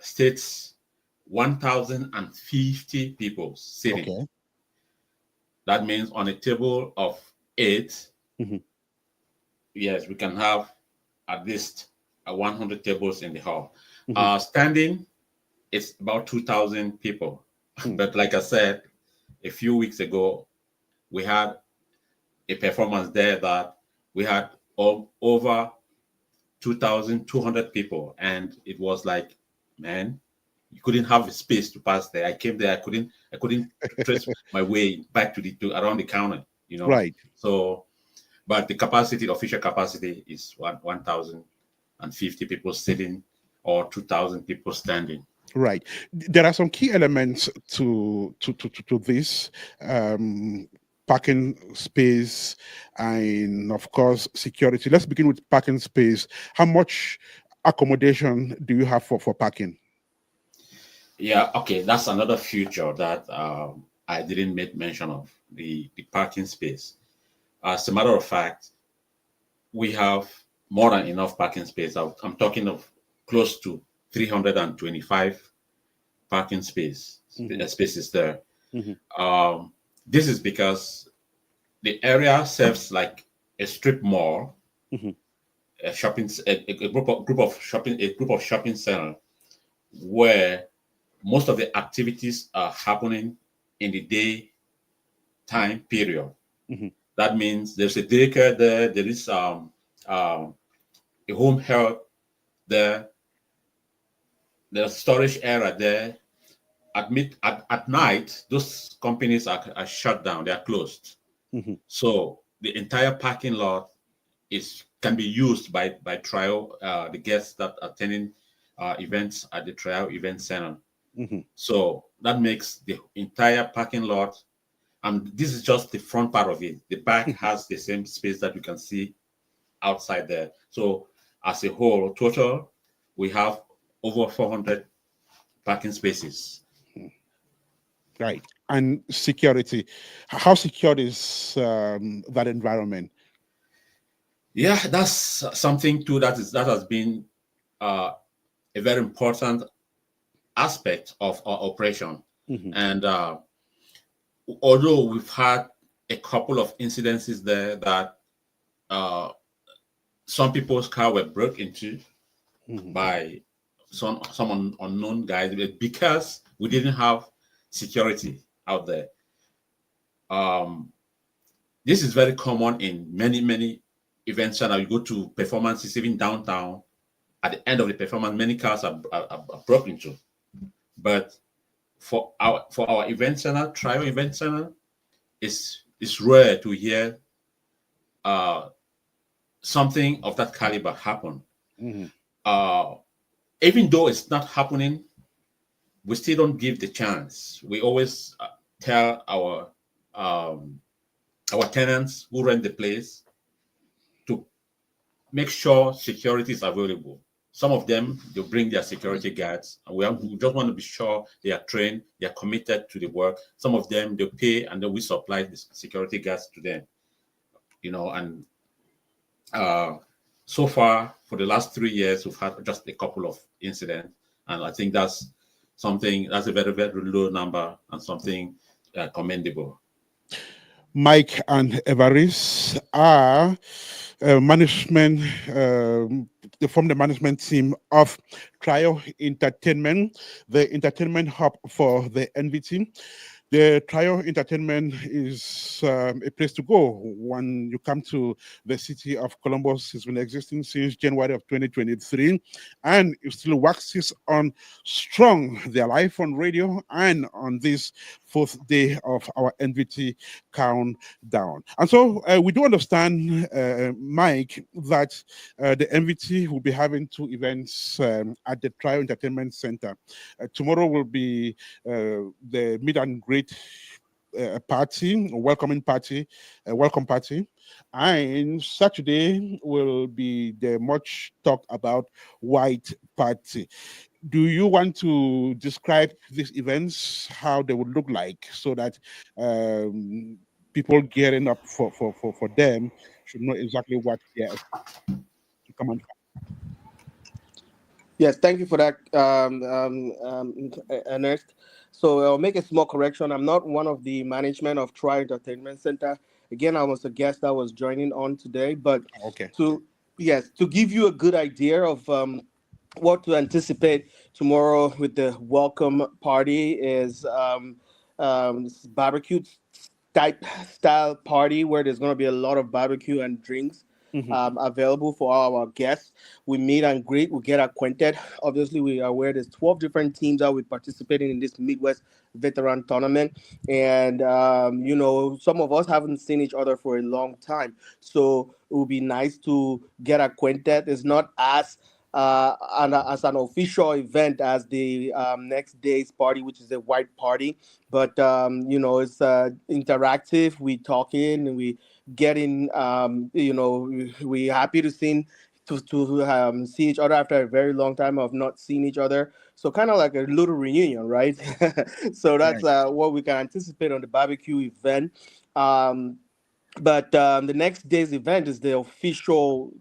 states 1,050 people sitting. Okay. That means on a table of 8, yes, we can have at least 100 tables in the hall. Standing, it's about 2,000 people. But like I said, a few weeks ago, we had a performance there that we had over 2,200 people. And it was like, man, you couldn't have a space to pass there. I came there, I couldn't trace my way back to around the counter, Right. So, but the official capacity is 1,050 people sitting or 2,000 people standing. Right. There are some key elements to this. Parking space and of course security. Let's begin with parking space. How much accommodation do you have for parking? Yeah, okay, that's another feature that I didn't make mention of, the parking space. As a matter of fact, we have more than enough parking space. I'm talking of close to 325 parking spaces there. This is because the area serves like a strip mall, a group of shopping center where most of the activities are happening in the daytime period. That means there's a daycare there. There is a home health there. There's storage area there. At night, those companies are shut down. They are closed. So the entire parking lot can be used by trial the guests that are attending events at the trial event center. So that makes the entire parking lot, and this is just the front part of it. The back has the same space that you can see outside there. So as a whole, total, we have over 400 parking spaces. Right. And security. How secure is that environment? Yeah, that's something too that has been a very important aspect of our operation. And although we've had a couple of incidences there that some people's car were broke into by some unknown guys, because we didn't have security out there. This is very common in many events center. You go to performances, even downtown. At the end of the performance, many cars are broken into. But for our event center, trial event center, it's rare to hear something of that caliber happen. Even though it's not happening, we still don't give the chance. We always tell our tenants who rent the place to make sure security is available. Some of them, they bring their security guards, and we just want to be sure they are trained, they are committed to the work. Some of them, they pay, and then we supply the security guards to them. And so far, for the last 3 years, we've had just a couple of incidents, and I think that's a very, very low number and something commendable. Mike and Evaris are management. They form the management team of Trial Entertainment, the entertainment hub for the NVT. The Trial Entertainment is a place to go when you come to the city of Columbus. It's been existing since January of 2023, and it still waxes on strong. They're live on radio and on this 4th day of our NVT Countdown. And so we do understand, Mike, that the NVT will be having 2 events at the Trial Entertainment Center. Tomorrow will be the meet and greet party, welcome party, and Saturday will be the much talked about white party. Do you want to describe these events, how they would look like, so that people gearing up for them should know exactly what they're to come on? Yes, thank you for that, Ernest. So I'll make a small correction. I'm not one of the management of Tri Entertainment Center. Again, I was a guest that was joining on today. But Okay. to give you a good idea of what to anticipate tomorrow with the welcome party is barbecue type style party where there's going to be a lot of barbecue and drinks available for all our guests. We meet and greet, we get acquainted. Obviously, we are aware there's 12 different teams that will be participating in this Midwest Veteran Tournament. And, some of us haven't seen each other for a long time. So it would be nice to get acquainted. It's not as as an official event as the next day's party, which is a white party. But, it's interactive. We talking and we getting, we happy to see each other after a very long time of not seeing each other. So kind of like a little reunion, right? So that's what we can anticipate on the barbecue event. But the next day's event is the official,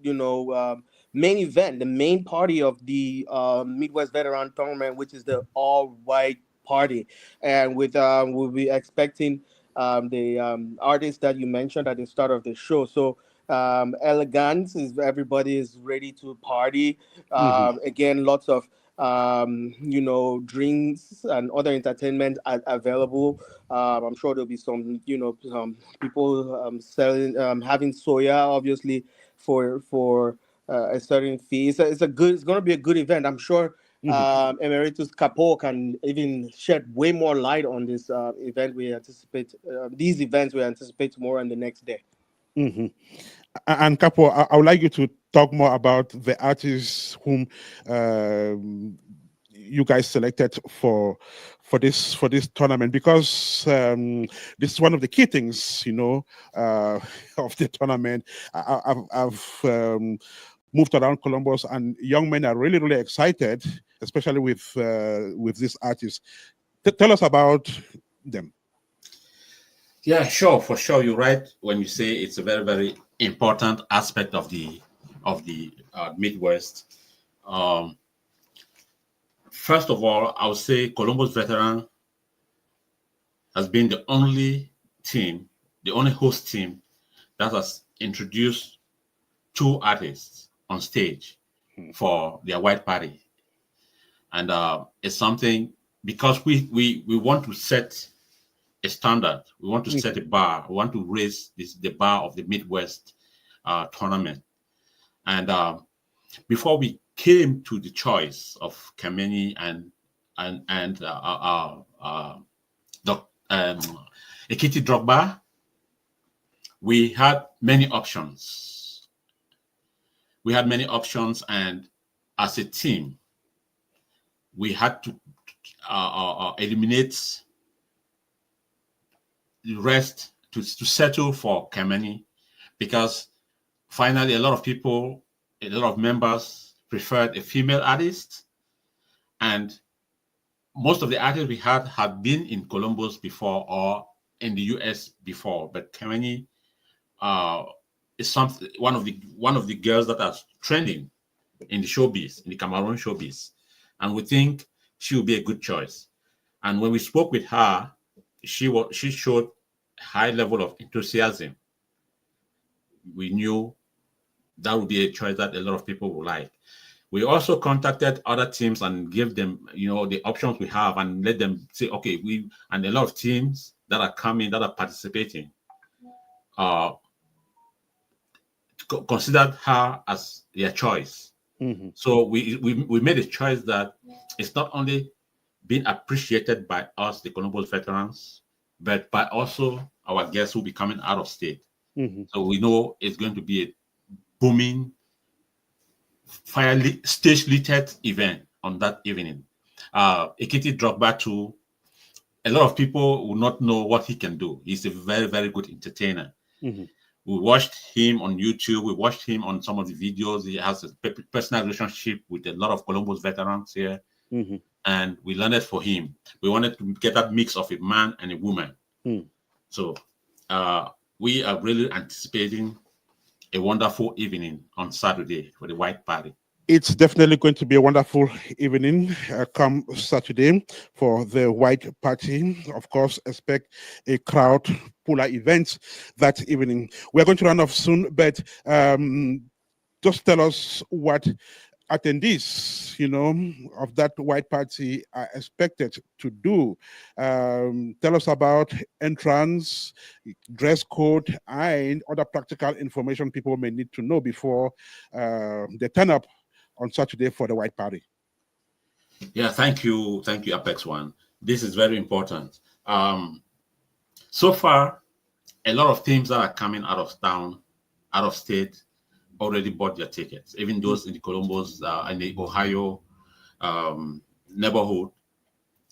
main event, the main party of the Midwest Veteran Tournament, which is the all-white party, and with we'll be expecting the artists that you mentioned at the start of the show. So elegance is everybody is ready to party. Again, lots of drinks and other entertainment available. I'm sure there'll be some, some people selling, having soya, obviously, for a certain fee. It's going to be a good event. I'm sure Emeritus Capo can even shed way more light on this event. We anticipate these events we anticipate tomorrow and the next day. And Capo, I would like you to talk more about the artists whom you guys selected for this tournament, because this is one of the key things, of the tournament. I've moved around Columbus, and young men are really excited, especially with these artists. Tell us about them. Yeah, sure, for sure. You're right when you say it's a very, very important aspect of the Midwest. First of all, I would say Columbus Veteran has been the only team, the only host team that has introduced 2 artists on stage for their white party. And it's something, because we want to set a standard. We want to set a bar. We want to raise the bar of the Midwest tournament. And before we came to the choice of Kameni and Ekiti Drogba, we had many options. And as a team, we had to eliminate the rest to settle for Kameni, because finally a lot of members preferred a female artist, and most of the artists we had been in Columbus before or in the US before, but Kameni is one of the girls that are trending in the showbiz, in the Cameroon showbiz, and we think she will be a good choice. And when we spoke with her, she showed a high level of enthusiasm. We knew that would be a choice that a lot of people would like. We also contacted other teams and gave them, the options we have, and let them say, okay, and a lot of teams that are coming, that are participating, considered her as their choice. So we made a choice that it's not only being appreciated by us, the Columbus veterans, but by also our guests who will be coming out of state. So we know it's going to be a booming, stage-lit event on that evening. Ekiti Drogba too, a lot of people will not know what he can do. He's a very, very good entertainer. We watched him on YouTube. We watched him on some of the videos. He has a personal relationship with a lot of Columbus veterans here. And we learned it for him. We wanted to get that mix of a man and a woman. So we are really anticipating a wonderful evening on Saturday for the white party. It's definitely going to be a wonderful evening come Saturday for the white party. Of course, expect a crowd puller event that evening. We're going to run off soon, but just tell us what attendees, of that white party are expected to do. Tell us about entrance, dress code, and other practical information people may need to know before they turn up on Saturday for the white party. Yeah, thank you, APEX1. This is very important. So far, a lot of teams that are coming out of town, out of state, already bought their tickets. Even those in the Columbus and the Ohio neighborhood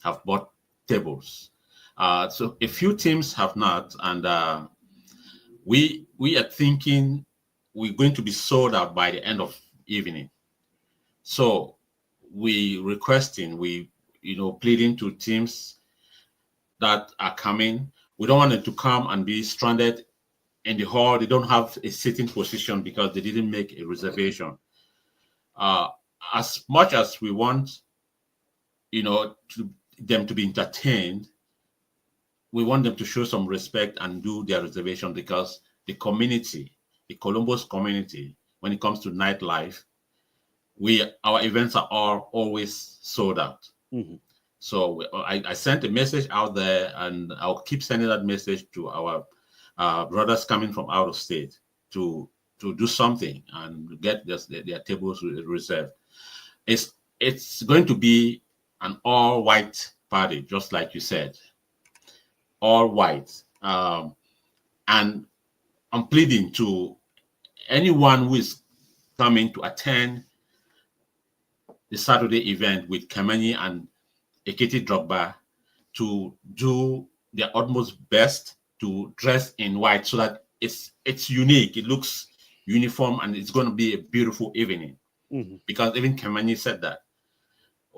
have bought tables. So a few teams have not, and we are thinking we're going to be sold out by the end of evening. So we pleading to teams that are coming. We don't want them to come and be stranded in the hall. They don't have a sitting position because they didn't make a reservation. As much as we want, them to be entertained, we want them to show some respect and do their reservation, because the community, the Columbus community, when it comes to nightlife, our events are always sold out. So I sent a message out there, and I'll keep sending that message to our brothers coming from out of state to do something and get their tables reserved. It's going to be an all-white party, just like you said, all white. And I'm pleading to anyone who is coming to attend the Saturday event with Kamani and Ekiti Drogba to do their utmost best to dress in white, so that it's unique, it looks uniform, and it's going to be a beautiful evening. Because even Kamani said that.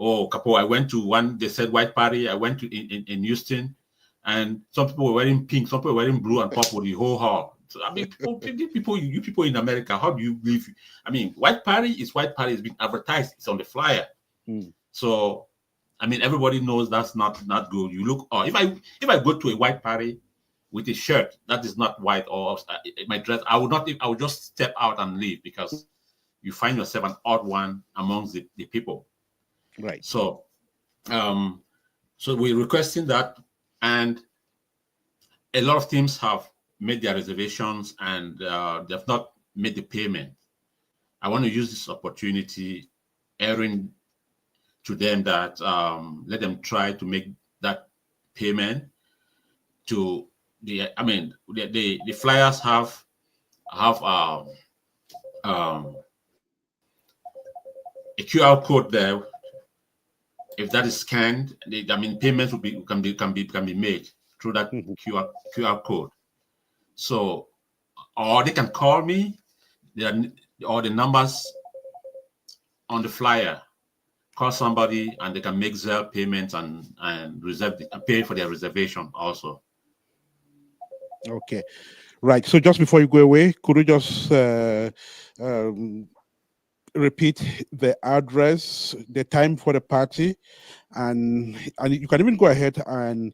Oh, Capo, I went to one, they said white party. I went to in Houston, and some people were wearing pink, some people were wearing blue and purple, the whole hall. So, I mean, you people in America, how do you live? I mean, white party is white party. It's been advertised. It's on the flyer. So, I mean, everybody knows that's not good. You look, if I go to a white party with a shirt that is not white, or my dress, I would just step out and leave, because you find yourself an odd one amongst the people. Right. So, so we're requesting that, and a lot of teams have made their reservations, and they have not made the payment. I want to use this opportunity, airing to them that let them try to make that payment to the. I mean, the flyers have a QR code there. If that is scanned, payments can be made through that QR code. So, or they can call me, or the numbers on the flyer. Call somebody, and they can make Zelle payments and pay for their reservation also. Okay, right. So just before you go away, could you just repeat the address, the time for the party, and you can even go ahead and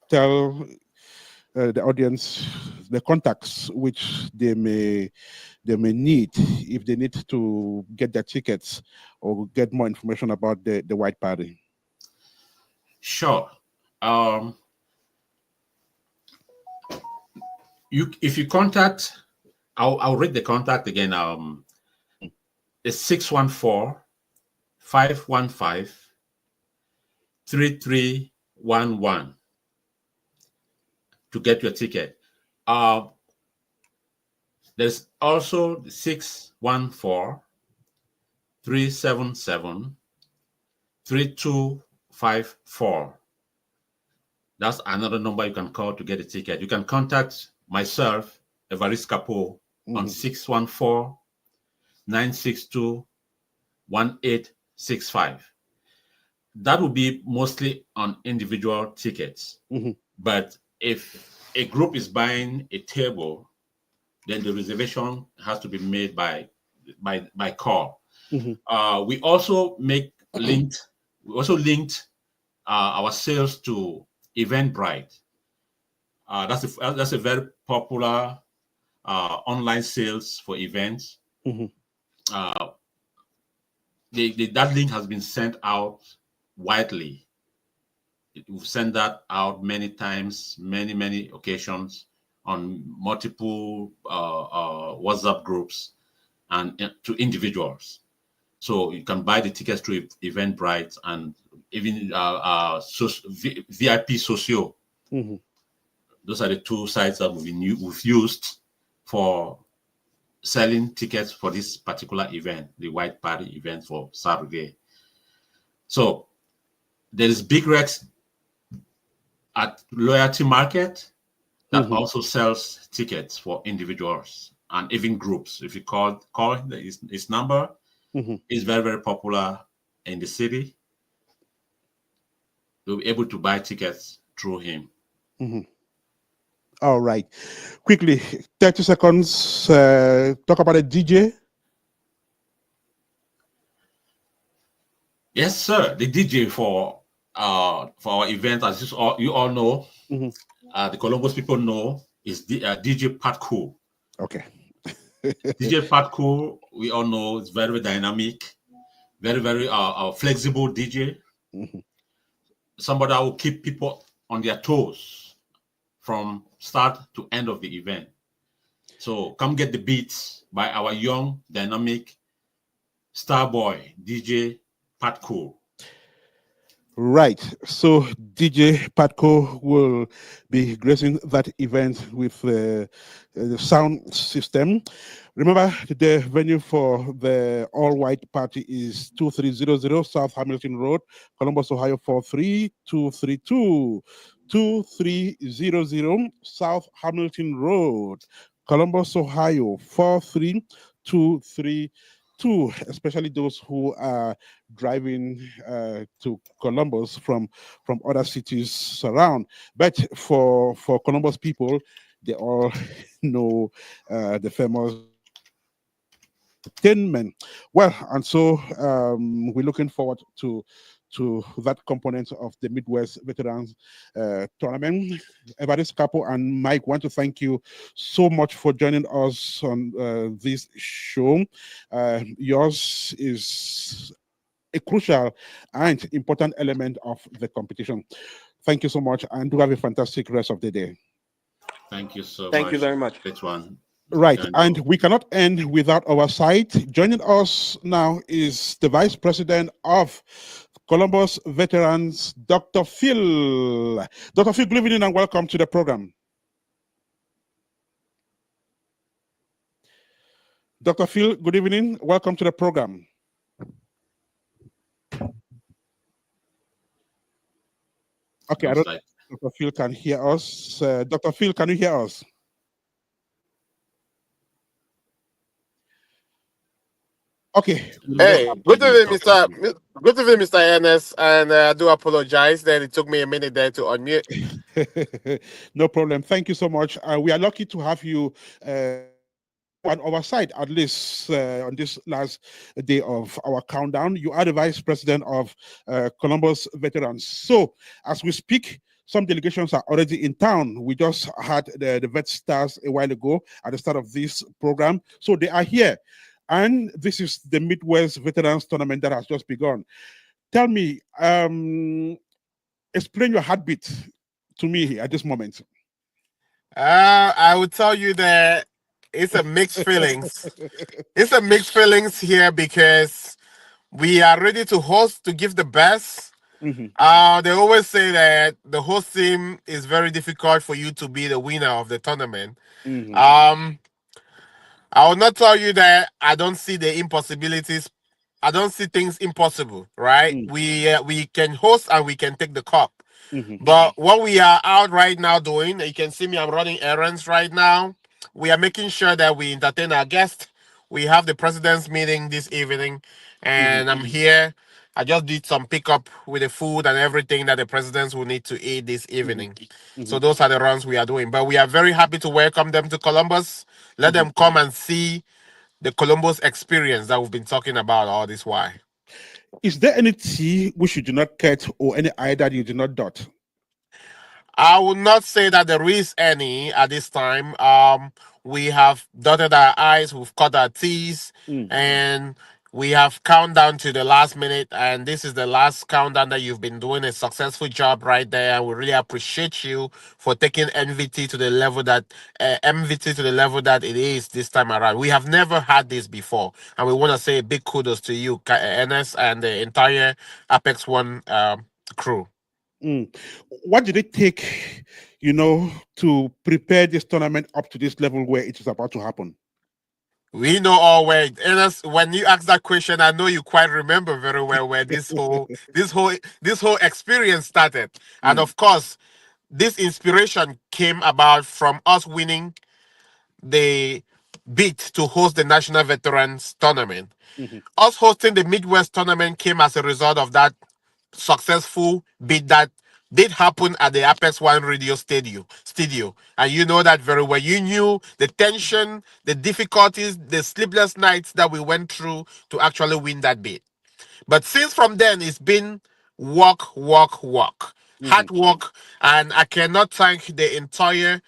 tell the audience the contacts which they may need if they need to get their tickets or get more information about the white party. Sure. If you contact, I'll read the contact again. It's 614-515-3311 to get your ticket. There's also 614-377-3254. That's another number you can call to get a ticket. You can contact myself, Evariste Capo, on 614-962-1865. That will be mostly on individual tickets. But if a group is buying a table, then the reservation has to be made by call. We also linked our sales to Eventbrite. That's a very popular online sales for events. That link has been sent out widely. We've sent that out many times, many occasions, on multiple WhatsApp groups and to individuals. So you can buy the tickets through Eventbrite, and even VIP Socio. Those are the two sites that we've used for selling tickets for this particular event, the White Party event for Saturday. So there is Big Rex at Loyalty Market that also sells tickets for individuals and even groups. If you call his number, is very, very popular in the city. You'll be able to buy tickets through him. All right. Quickly, 30 seconds. Talk about a DJ. Yes, sir. The DJ for our event, as you all know, Mm-hmm. the Columbus people know, is DJ Patco. Okay. DJ Patco, we all know, is very, very dynamic, very, very flexible DJ. Mhm. Somebody that will keep people on their toes from start to end of the event. So come get the beats by our young, dynamic star boy, DJ Patco. Right. So DJ Patco will be gracing that event with the sound system. Remember, the venue for the all-white party is 2300 South Hamilton Road, Columbus, Ohio 43232. 2300 South Hamilton Road, Columbus, Ohio 43232. Especially those who are driving to Columbus from other cities around. But for Columbus people, they all know the famous entertainment. Well, and so we're looking forward to that component of the Midwest Veterans Tournament. Evaris Capo and Mike, want to thank you so much for joining us on this show. Yours is a crucial and important element of the competition. Thank you so much, and do have a fantastic rest of the day. Thank you so Thank you much, very much. H1. Right, and we cannot end without our site. Joining us now is the Vice President of Columbus Veterans, Dr. Phil. Dr. Phil, good evening and welcome to the program. Dr. Phil, good evening. Welcome to the program. Okay, I don't know if Dr. Phil can hear us. Dr. Phil, can you hear us? Okay. Hey, good evening, Mr. Ernest, and I do apologize that it took me a minute there to unmute. No problem. Thank you so much. We are lucky to have you on our side, at least on this last day of our countdown. You are the Vice President of Columbus Veterans. So, as we speak, some delegations are already in town. We just had the Vet Stars a while ago at the start of this program. So, they are here. And this is the Midwest Veterans Tournament that has just begun. Tell me, explain your heartbeat to me at this moment. I would tell you that it's a mixed feelings. It's a mixed feelings here because we are ready to host, to give the best. Mm-hmm. They always say that the host team is very difficult for you to be the winner of the tournament. Mm-hmm. I will not tell you that I don't see the impossibilities. I don't see things impossible, right? We can host and we can take the cup. Mm-hmm. But what we are out right now doing, you can see me, I'm running errands right now. We are making sure that we entertain our guests. We have the president's meeting this evening, and I'm here. I just did some pickup with the food and everything that the presidents will need to eat this evening. So those are the runs we are doing. But we are very happy to welcome them to Columbus. Let them come and see the Columbus experience that we've been talking about all this while. Is there any T which you do not cut or any I that you do not dot? I would not say that there is any at this time. We have dotted our I's, we've cut our T's, and we have countdown to the last minute. And this is the last countdown that you've been doing a successful job right there. And we really appreciate you for taking MVT to the level that it is this time around. We have never had this before, and we want to say a big kudos to you, NS, and the entire Apex One crew. What did it take, to prepare this tournament up to this level where it is about to happen? We know all where, Ernest, when you ask that question, I know you quite remember very well where this whole experience started. And of course, this inspiration came about from us winning the bid to host the National Veterans Tournament. Us hosting the Midwest Tournament came as a result of that successful bid that did happen at the Apex One Radio studio. And you know that very well. You knew the tension, the difficulties, the sleepless nights that we went through to actually win that bid. But since from then, it's been work, work, work, hard work. And I cannot thank the entire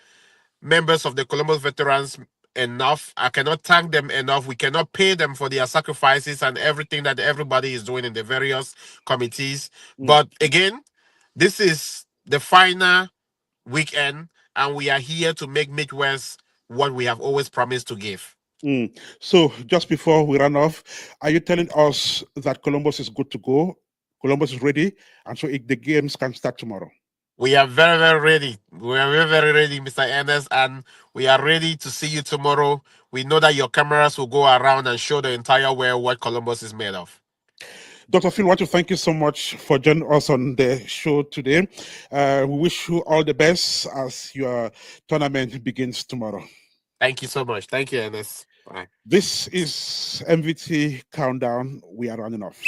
members of the Columbus veterans enough. I cannot thank them enough. We cannot pay them for their sacrifices and everything that everybody is doing in the various committees. But again, this is the final weekend, and we are here to make Midwest what we have always promised to give. So just before we run off, are you telling us that Columbus is good to go? Columbus is ready, and so the games can start tomorrow. We are very, very ready. We are very, very ready, Mr. Ernest, and we are ready to see you tomorrow. We know that your cameras will go around and show the entire world what Columbus is made of. Dr. Phil, I want to thank you so much for joining us on the show today. We wish you all the best as your tournament begins tomorrow. Thank you so much. Thank you, Ernest. Bye. This is MVT Countdown. We are running off.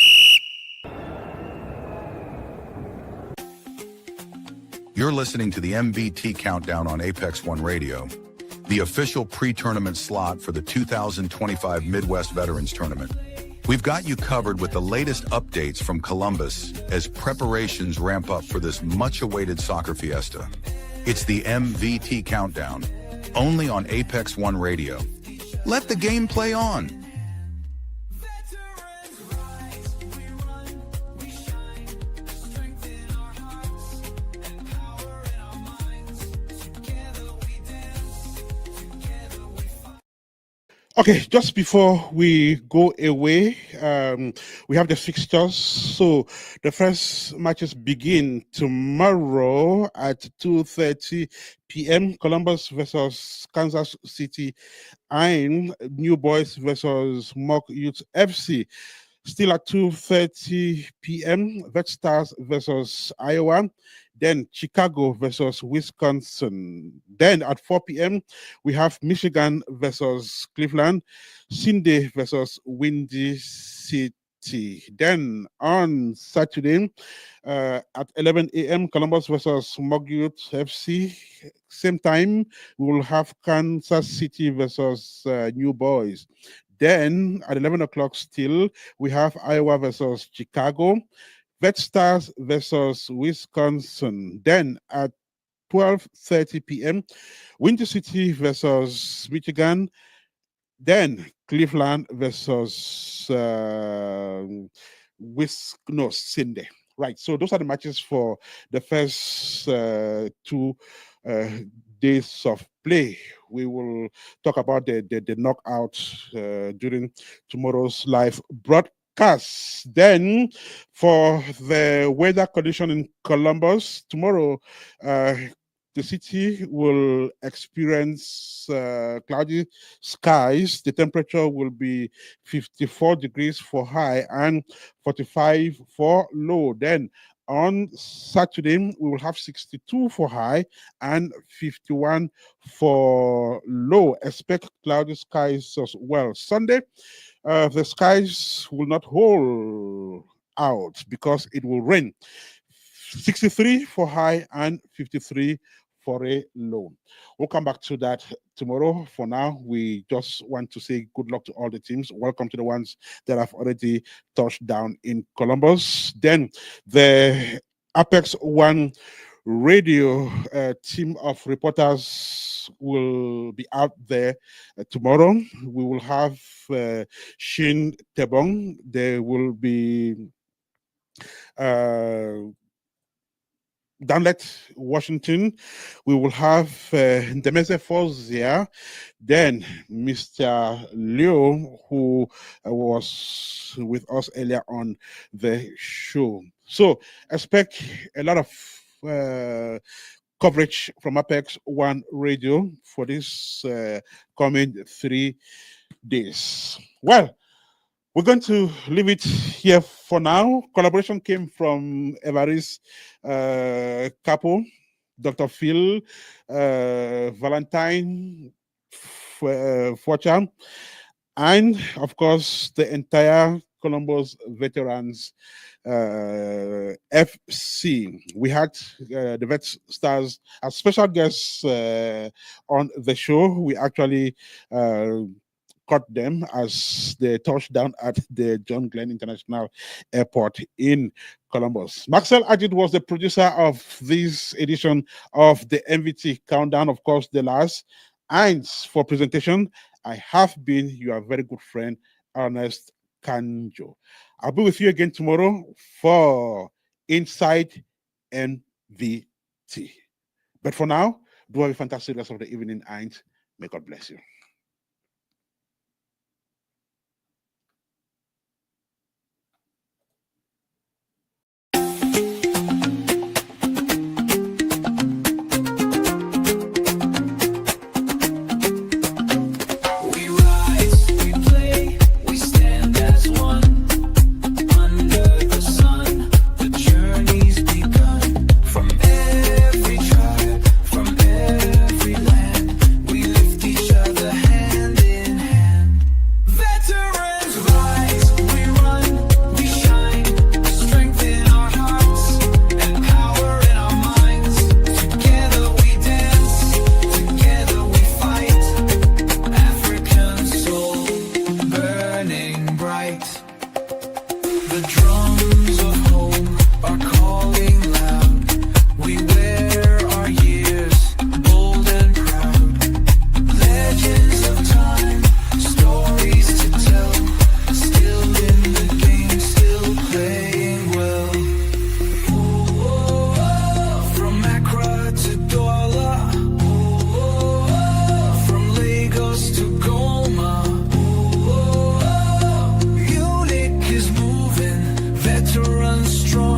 You're listening to the MVT Countdown on APEX1RADIO, the official pre-tournament slot for the 2025 Midwest Veterans Tournament. We've got you covered with the latest updates from Columbus as preparations ramp up for this much-awaited soccer fiesta. It's the MVT Countdown, only on APEX1RADIO. Let the game play on. Okay, just before we go away, we have the fixtures. So the first matches begin tomorrow at 2:30 p.m. Columbus versus Kansas City, and New Boys versus Mock Youth FC. Still at 2:30 p.m., Vet Stars versus Iowa. Then Chicago versus Wisconsin. Then at 4 p.m., we have Michigan versus Cleveland. Cindy versus Windy City. Then on Saturday at 11 a.m., Columbus versus Moggute FC. Same time, we will have Kansas City versus New Boys. Then at 11 o'clock still, we have Iowa versus Chicago. Vet Stars versus Wisconsin. Then at 12:30 p.m., Winter City versus Michigan. Then Cleveland versus Cindy. Right. So those are the matches for the first 2 days of play. We will talk about the knockout during tomorrow's live broadcast. Then for the weather condition in Columbus, tomorrow the city will experience cloudy skies. The temperature will be 54 degrees for high and 45 for low. Then on Saturday, we will have 62 for high and 51 for low. Expect cloudy skies as well. Sunday, the skies will not hold out because it will rain. 63 for high and 53 for a low. We'll come back to that tomorrow. For now, we just want to say good luck to all the teams. Welcome to the ones that have already touched down in Columbus. Then the Apex One Radio team of reporters will be out there tomorrow. We will have Shin Tebong. There will be Danlet, Washington. We will have Ndemese Fozia, then Mr. Leo, who was with us earlier on the show. So expect a lot of coverage from Apex One Radio for this coming 3 days. Well, we're going to leave it here for now. Collaboration came from Evaris Capo, Dr. Phil, Valentine Forcha, and of course the entire Columbus Veterans FC. We had the Vet Stars as special guests on the show. We actually caught them as they touched down at the John Glenn International Airport in Columbus. Marcel Ajit was the producer of this edition of the MVT Countdown, of course, the last. And for presentation, I have been your very good friend, Ernest Kanjo. I'll be with you again tomorrow for Inside MVT. But for now, do have a fantastic rest of the evening, and may God bless you. Strong.